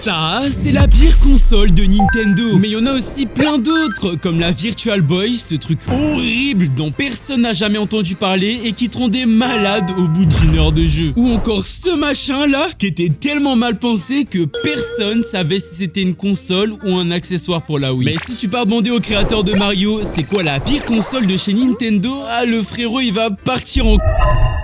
Ça, c'est la pire console de Nintendo. Mais il y en a aussi plein d'autres, comme la Virtual Boy, ce truc horrible dont personne n'a jamais entendu parler et qui te rendait malade au bout d'une heure de jeu. Ou encore ce machin là, qui était tellement mal pensé que personne savait si c'était une console ou un accessoire pour la Wii. Mais si tu peux abonder au créateur de Mario, c'est quoi la pire console de chez Nintendo? Ah, le frérot il va partir en...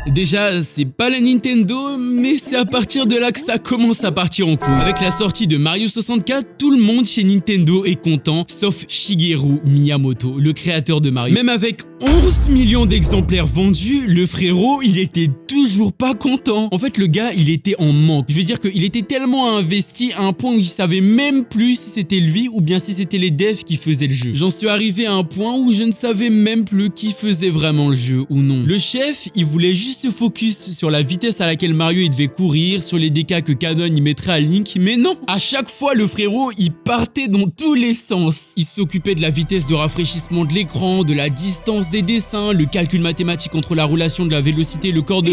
Déjà, c'est pas la Nintendo, mais c'est à partir de là que ça commence à partir en couille. Avec la sortie de Mario 64, tout le monde chez Nintendo est content, sauf Shigeru Miyamoto, le créateur de Mario. Même avec 11 millions d'exemplaires vendus, le frérot, il était toujours pas content. En fait, le gars, il était en manque. Je veux dire qu'il était tellement investi à un point où il savait même plus si c'était lui ou bien si c'était les devs qui faisaient le jeu. J'en suis arrivé à un point où je ne savais même plus qui faisait vraiment le jeu ou non. Le chef, il voulait juste se focus sur la vitesse à laquelle Mario il devait courir, sur les dégâts que Ganon il mettrait à Link, mais non. À chaque fois, le frérot, il partait dans tous les sens. Il s'occupait de la vitesse de rafraîchissement de l'écran, de la distance des dessins, le calcul mathématique entre la relation de la vélocité et le corps de...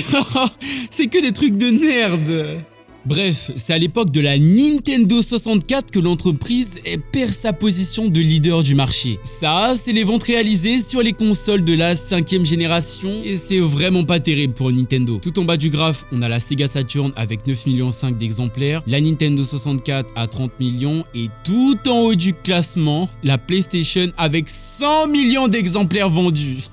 C'est que des trucs de nerd. Bref, c'est à l'époque de la Nintendo 64 que l'entreprise perd sa position de leader du marché. Ça, c'est les ventes réalisées sur les consoles de la 5e génération et c'est vraiment pas terrible pour Nintendo. Tout en bas du graphe, on a la Sega Saturn avec 9,5 millions d'exemplaires, la Nintendo 64 à 30 millions et tout en haut du classement, la PlayStation avec 100 millions d'exemplaires vendus.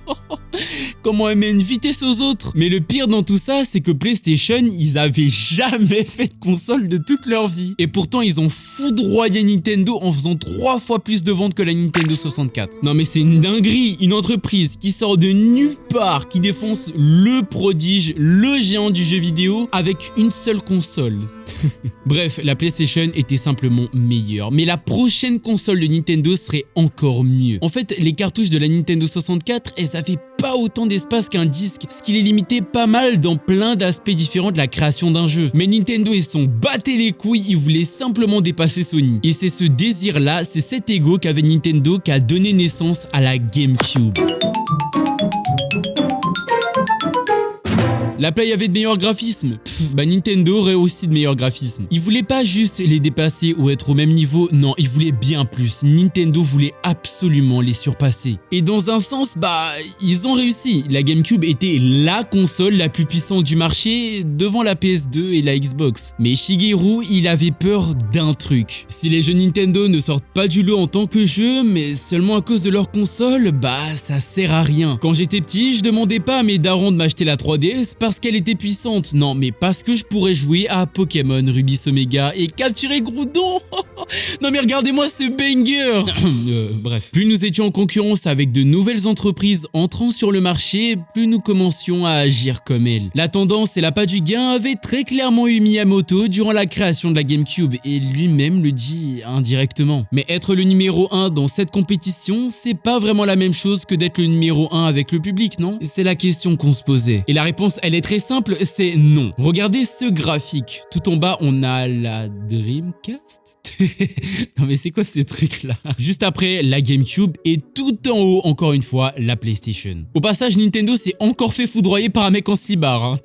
Comment elle met une vitesse aux autres? Mais le pire dans tout ça, c'est que PlayStation, ils avaient jamais fait de console de toute leur vie. Et pourtant, ils ont foudroyé Nintendo en faisant 3 fois plus de ventes que la Nintendo 64. Non mais c'est une dinguerie, une entreprise qui sort de nulle part, qui défonce le prodige, le géant du jeu vidéo avec une seule console. Bref, la PlayStation était simplement meilleure, mais la prochaine console de Nintendo serait encore mieux. En fait, les cartouches de la Nintendo 64, elles avaient pas autant d'espace qu'un disque, ce qui les limitait pas mal dans plein d'aspects différents de la création d'un jeu. Mais Nintendo, ils sont battés les couilles, ils voulaient simplement dépasser Sony. Et c'est ce désir-là, c'est cet ego qu'avait Nintendo qui a donné naissance à la GameCube. La Play avait de meilleurs graphismes. Nintendo aurait aussi de meilleurs graphismes. Ils voulaient pas juste les dépasser ou être au même niveau, non, ils voulaient bien plus. Nintendo voulait absolument les surpasser. Et dans un sens, ils ont réussi. La GameCube était la console la plus puissante du marché devant la PS2 et la Xbox. Mais Shigeru, il avait peur d'un truc. Si les jeux Nintendo ne sortent pas du lot en tant que jeu, mais seulement à cause de leur console, ça sert à rien. Quand j'étais petit, je demandais pas à mes darons de m'acheter la 3DS parce qu'elle était puissante. Non, mais parce que je pourrais jouer à Pokémon Rubis Omega et capturer Groudon. Non mais regardez-moi ce banger. Bref, plus nous étions en concurrence avec de nouvelles entreprises entrant sur le marché, plus nous commencions à agir comme elles. La tendance et l'appât du gain avaient très clairement eu Miyamoto durant la création de la GameCube et lui-même le dit indirectement. Mais être le numéro 1 dans cette compétition, c'est pas vraiment la même chose que d'être le numéro 1 avec le public, non? C'est la question qu'on se posait. Et la réponse, elle est très simple, c'est non. Regardez ce graphique. Tout en bas, on a la Dreamcast. Non mais c'est quoi ce truc là? Juste après, la GameCube et tout en haut, encore une fois, la PlayStation. Au passage, Nintendo s'est encore fait foudroyer par un mec en slibard.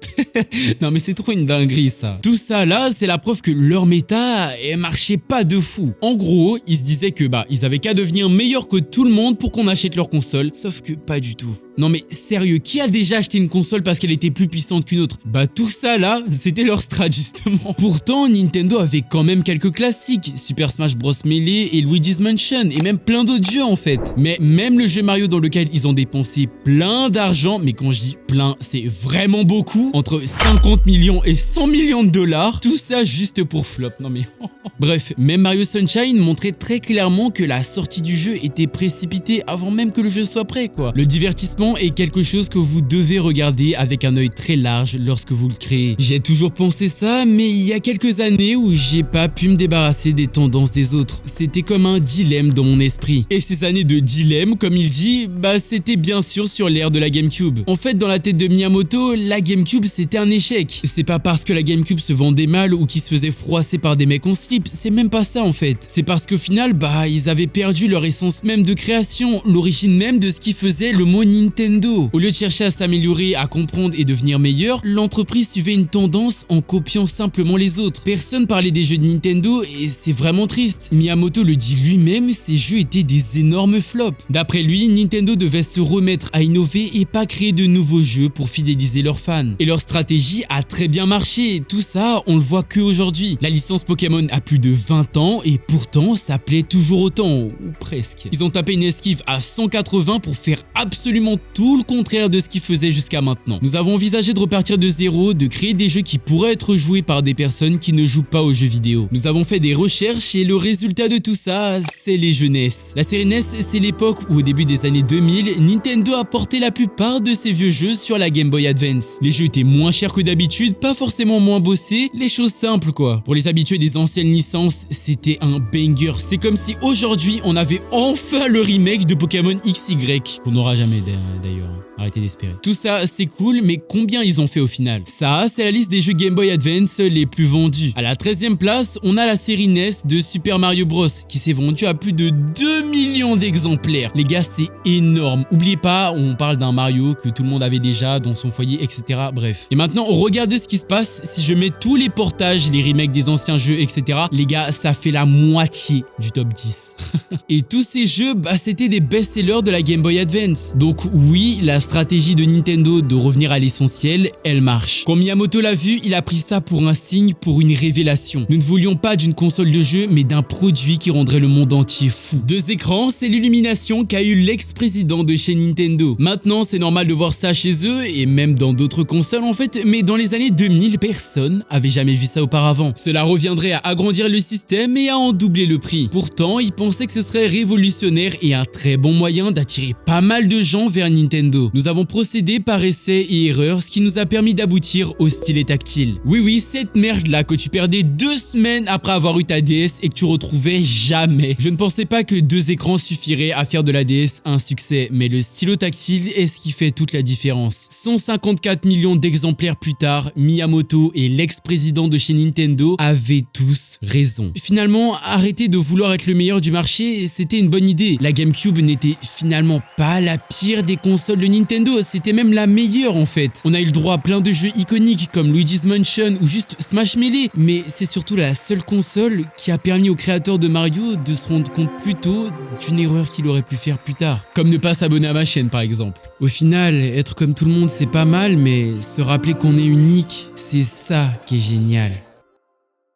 Non mais c'est trop une dinguerie ça. Tout ça là, c'est la preuve que leur méta, elle marchait pas de fou. En gros, ils se disaient que ils avaient qu'à devenir meilleurs que tout le monde pour qu'on achète leur console. Sauf que pas du tout. Non mais sérieux, qui a déjà acheté une console parce qu'elle était plus puissante qu'une autre? Tout ça là, c'était leur strat justement. Pourtant, Nintendo avait quand même quelques classiques. Super Smash Bros Melee et Luigi's Mansion et même plein d'autres jeux en fait. Mais même le jeu Mario dans lequel ils ont dépensé plein d'argent, mais quand je dis plein, c'est vraiment beaucoup, entre 50 millions et 100 millions de dollars, tout ça juste pour flop. Non mais... Bref, même Mario Sunshine montrait très clairement que la sortie du jeu était précipitée avant même que le jeu soit prêt quoi. Le divertissement est quelque chose que vous devez regarder avec un œil très large lorsque vous le créez. J'ai toujours pensé ça, mais il y a quelques années où j'ai pas pu me débarrasser des les tendances des autres. C'était comme un dilemme dans mon esprit. Et ces années de dilemme, comme il dit, c'était bien sûr sur l'ère de la GameCube. En fait, dans la tête de Miyamoto, la GameCube c'était un échec. C'est pas parce que la GameCube se vendait mal ou qu'il se faisait froisser par des mecs en slip, c'est même pas ça en fait. C'est parce qu'au final, ils avaient perdu leur essence même de création, l'origine même de ce qui faisait le mot Nintendo. Au lieu de chercher à s'améliorer, à comprendre et devenir meilleur, l'entreprise suivait une tendance en copiant simplement les autres. Personne parlait des jeux de Nintendo et c'est vraiment triste. Miyamoto le dit lui-même, ces jeux étaient des énormes flops. D'après lui, Nintendo devait se remettre à innover et pas créer de nouveaux jeux pour fidéliser leurs fans. Et leur stratégie a très bien marché, tout ça on le voit que aujourd'hui. La licence Pokémon a plus de 20 ans et pourtant ça plaît toujours autant, ou presque. Ils ont tapé une esquive à 180 pour faire absolument tout le contraire de ce qu'ils faisaient jusqu'à maintenant. Nous avons envisagé de repartir de zéro, de créer des jeux qui pourraient être joués par des personnes qui ne jouent pas aux jeux vidéo. Nous avons fait des recherches et le résultat de tout ça, c'est les jeux NES. La série NES, c'est l'époque où au début des années 2000, Nintendo a porté la plupart de ses vieux jeux sur la Game Boy Advance. Les jeux étaient moins chers que d'habitude, pas forcément moins bossés, les choses simples quoi. Pour les habitués des anciennes licences, c'était un banger. C'est comme si aujourd'hui on avait enfin le remake de Pokémon XY, qu'on n'aura jamais d'ailleurs. Arrêtez d'espérer. Tout ça c'est cool, mais combien ils ont fait au final? Ça, c'est la liste des jeux Game Boy Advance les plus vendus. À la 13e place, on a la série NES de Super Mario Bros qui s'est vendue à plus de 2 millions d'exemplaires. Les gars, c'est énorme. Oubliez pas, on parle d'un Mario que tout le monde avait déjà dans son foyer, etc. Bref. Et maintenant, regardez ce qui se passe si je mets tous les portages, les remakes des anciens jeux, etc. Les gars, ça fait la moitié du top 10. Et tous ces jeux, c'était des best-sellers de la Game Boy Advance. Donc oui, la stratégie de Nintendo de revenir à l'essentiel, elle marche. Quand Miyamoto l'a vu, il a pris ça pour un signe, pour une révélation. Nous ne voulions pas d'une console de jeu, mais d'un produit qui rendrait le monde entier fou. 2 écrans, c'est l'illumination qu'a eu l'ex-président de chez Nintendo. Maintenant, c'est normal de voir ça chez eux, et même dans d'autres consoles en fait, mais dans les années 2000, personne avait jamais vu ça auparavant. Cela reviendrait à agrandir le système et à en doubler le prix. Pourtant, ils pensaient que ce serait révolutionnaire et un très bon moyen d'attirer pas mal de gens vers Nintendo. Nous avons procédé par essai et erreur, ce qui nous a permis d'aboutir au stylet tactile. Oui, cette merde là que tu perdais 2 semaines après avoir eu ta DS et que tu retrouvais jamais. Je ne pensais pas que 2 écrans suffiraient à faire de la DS un succès, mais le stylo tactile est ce qui fait toute la différence. 154 millions d'exemplaires plus tard, Miyamoto et l'ex-président de chez Nintendo avaient tous raison. Finalement, arrêter de vouloir être le meilleur du marché, c'était une bonne idée. La GameCube n'était finalement pas la pire des consoles de Nintendo, c'était même la meilleure en fait. On a eu le droit à plein de jeux iconiques comme Luigi's Mansion ou juste Smash Melee, mais c'est surtout la seule console qui a permis aux créateurs de Mario de se rendre compte plus tôt d'une erreur qu'il aurait pu faire plus tard. Comme ne pas s'abonner à ma chaîne par exemple. Au final, être comme tout le monde c'est pas mal, mais se rappeler qu'on est unique, c'est ça qui est génial.